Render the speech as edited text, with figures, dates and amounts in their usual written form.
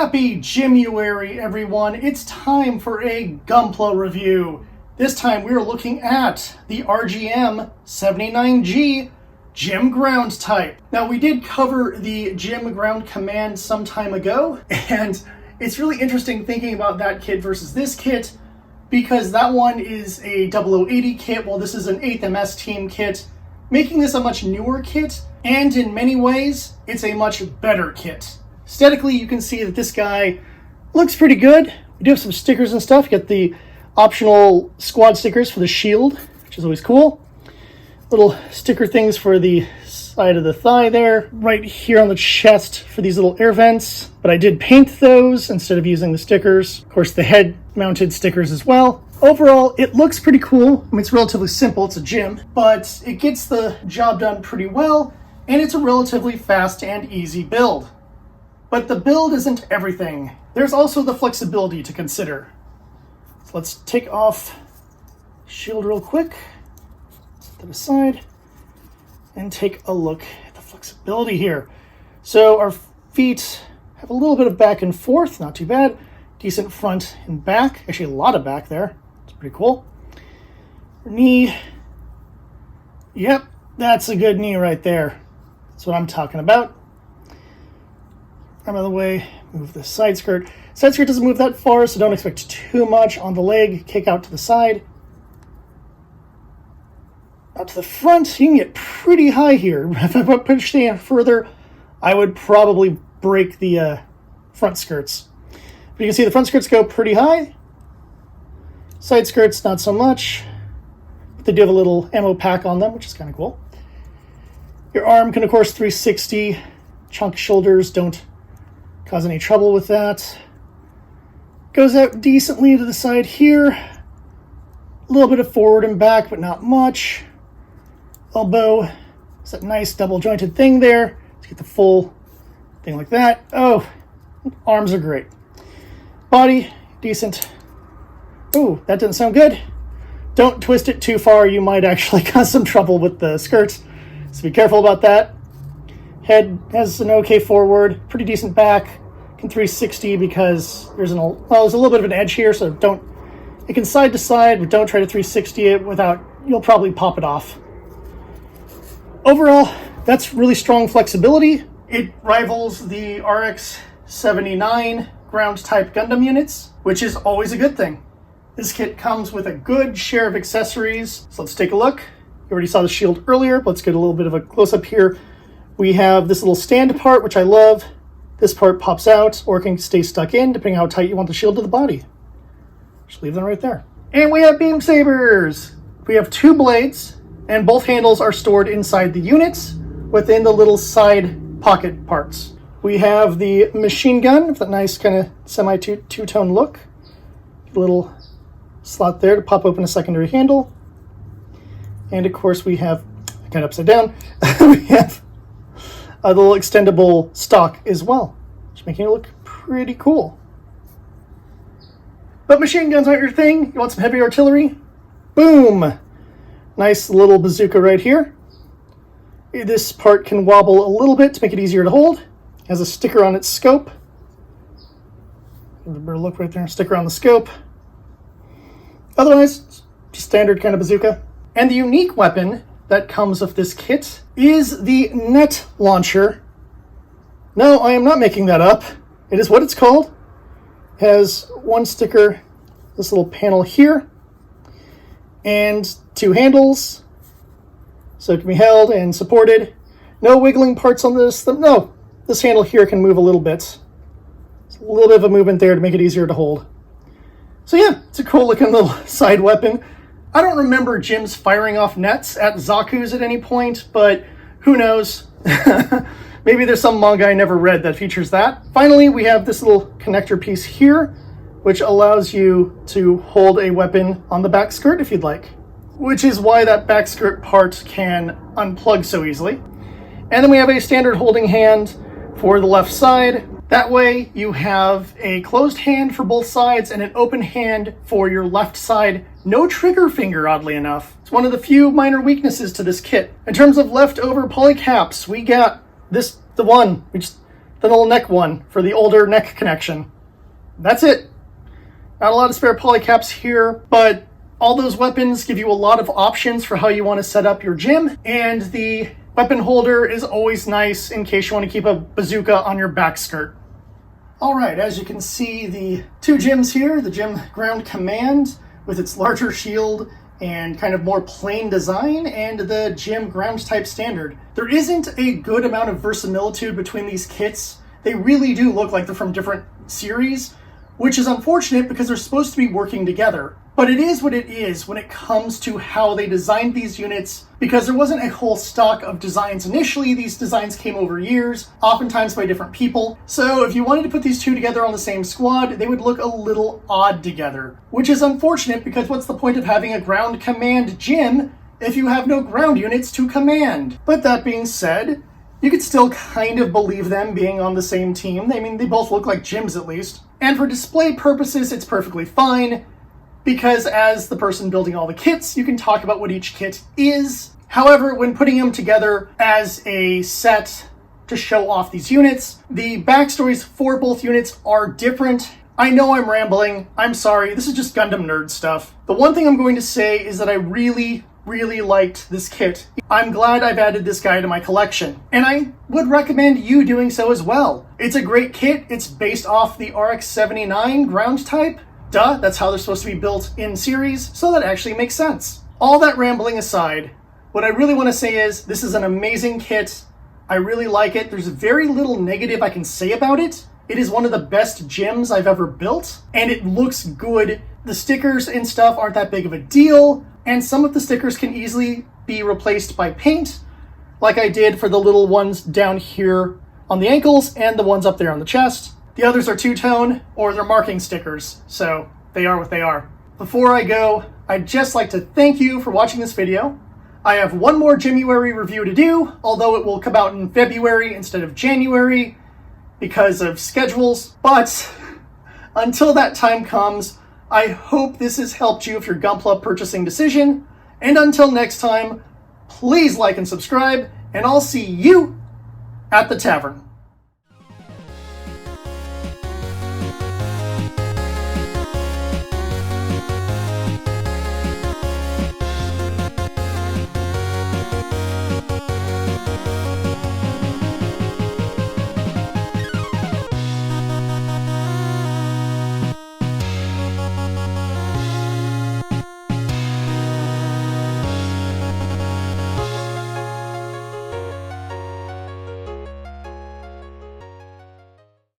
Happy GM-urary, everyone. It's time for a GunPla review. This time we are looking at the RGM-79G GM ground type. Now, we did cover the GM ground command some time ago, and it's really interesting thinking about that kit versus this kit, because that one is a 0080 kit, while this is an 8th MS team kit, making this a much newer kit, and in many ways, it's a much better kit. Aesthetically, you can see that this guy looks pretty good. We do have some stickers and stuff. You get the optional squad stickers for the shield, which is always cool. Little sticker things for the side of the thigh there. Right here on the chest for these little air vents. But I did paint those instead of using the stickers. Of course, the head-mounted stickers as well. Overall, it looks pretty cool. I mean, it's relatively simple. It's a gym, but it gets the job done pretty well, and it's a relatively fast and easy build. But the build isn't everything. There's also the flexibility to consider. So let's take off shield real quick, set that aside, and take a look at the flexibility here. So our feet have a little bit of back and forth, not too bad. Decent front and back, actually a lot of back there. It's pretty cool. Knee, yep, that's a good knee right there. That's what I'm talking about. Out of the way, move the side skirt. Side skirt doesn't move that far, so don't expect too much on the leg. Kick out to the side. Out to the front, you can get pretty high here. If I push the further, I would probably break the front skirts. But you can see the front skirts go pretty high. Side skirts, not so much. But they do have a little ammo pack on them, which is kind of cool. Your arm can, of course, 360. Chunk shoulders don't cause any trouble with that. Goes out decently to the side here. A little bit of forward and back, but not much. Elbow is that nice double jointed thing there. Let's get the full thing like that. Oh, arms are great. Body, decent. Oh, that didn't sound good. Don't twist it too far. You might actually cause some trouble with the skirts. So be careful about that. Head has an okay forward, pretty decent back. Can 360 because there's a little bit of an edge here, so it can side to side, but don't try to 360 it you'll probably pop it off. Overall, that's really strong flexibility. It rivals the RX-79 ground type Gundam units, which is always a good thing. This kit comes with a good share of accessories, so let's take a look. You already saw the shield earlier, but let's get a little bit of a close-up here. We have this little stand part, which I love. This part pops out, or can stay stuck in, depending on how tight you want the shield to the body. Just leave them right there. And we have beam sabers. We have 2 blades, and both handles are stored inside the units within the little side pocket parts. We have the machine gun with that nice kind of semi-two-tone look. A little slot there to pop open a secondary handle. And of course we have, kind of upside down, we have a little extendable stock as well, just making it look pretty cool. But machine guns aren't your thing. You want some heavy artillery? Boom! Nice little bazooka right here. This part can wobble a little bit to make it easier to hold. It has a sticker on its scope. Give it a better look right there. Sticker on the scope. Otherwise, just standard kind of bazooka. And the unique weapon that comes with this kit is the net launcher. No, I am not making that up. It is what it's called. It has one sticker, this little panel here, and 2 handles, so it can be held and supported. No wiggling parts on this. No, this handle here can move a little bit. There's a little bit of a movement there to make it easier to hold. So yeah, it's a cool looking little side weapon. I don't remember gyms firing off nets at Zaku's at any point, but who knows? Maybe there's some manga I never read that features that. Finally, we have this little connector piece here, which allows you to hold a weapon on the back skirt if you'd like, which is why that back skirt part can unplug so easily. And then we have a standard holding hand for the left side. That way you have a closed hand for both sides and an open hand for your left side. No trigger finger, oddly enough. It's one of the few minor weaknesses to this kit. In terms of leftover polycaps, we got the one. We just the little neck one for the older neck connection. That's it. Not a lot of spare polycaps here, but all those weapons give you a lot of options for how you want to set up your gym, and the weapon holder is always nice in case you want to keep a bazooka on your back skirt. Alright, as you can see, the two GMs here, the GM Ground Command with its larger shield and kind of more plain design, and the GM Ground Type Standard. There isn't a good amount of verisimilitude between these kits. They really do look like they're from different series, which is unfortunate because they're supposed to be working together. But it is what it is when it comes to how they designed these units, because there wasn't a whole stock of designs initially. These designs came over years, oftentimes by different people. So if you wanted to put these two together on the same squad, they would look a little odd together, which is unfortunate because what's the point of having a ground command gym if you have no ground units to command? But that being said, you could still kind of believe them being on the same team. I mean, they both look like gyms at least. And for display purposes, it's perfectly fine, because as the person building all the kits, you can talk about what each kit is. However, when putting them together as a set to show off these units, the backstories for both units are different. I know I'm rambling. I'm sorry. This is just Gundam nerd stuff. The one thing I'm going to say is that I really liked this kit. I'm glad I've added this guy to my collection, and I would recommend you doing so as well. It's a great kit. It's based off the RX-79 ground type. Duh, that's how they're supposed to be built in series, so that actually makes sense. All that rambling aside, what I really want to say is this is an amazing kit. I really like it. There's very little negative I can say about it. It is one of the best gyms I've ever built, and it looks good. The stickers and stuff aren't that big of a deal, and some of the stickers can easily be replaced by paint, like I did for the little ones down here on the ankles and the ones up there on the chest. The others are two-tone, or they're marking stickers, so they are what they are. Before I go, I'd just like to thank you for watching this video. I have one more GM-urary review to do, although it will come out in February instead of January because of schedules. But until that time comes, I hope this has helped you with your GunPla purchasing decision. And until next time, please like and subscribe, and I'll see you at the tavern.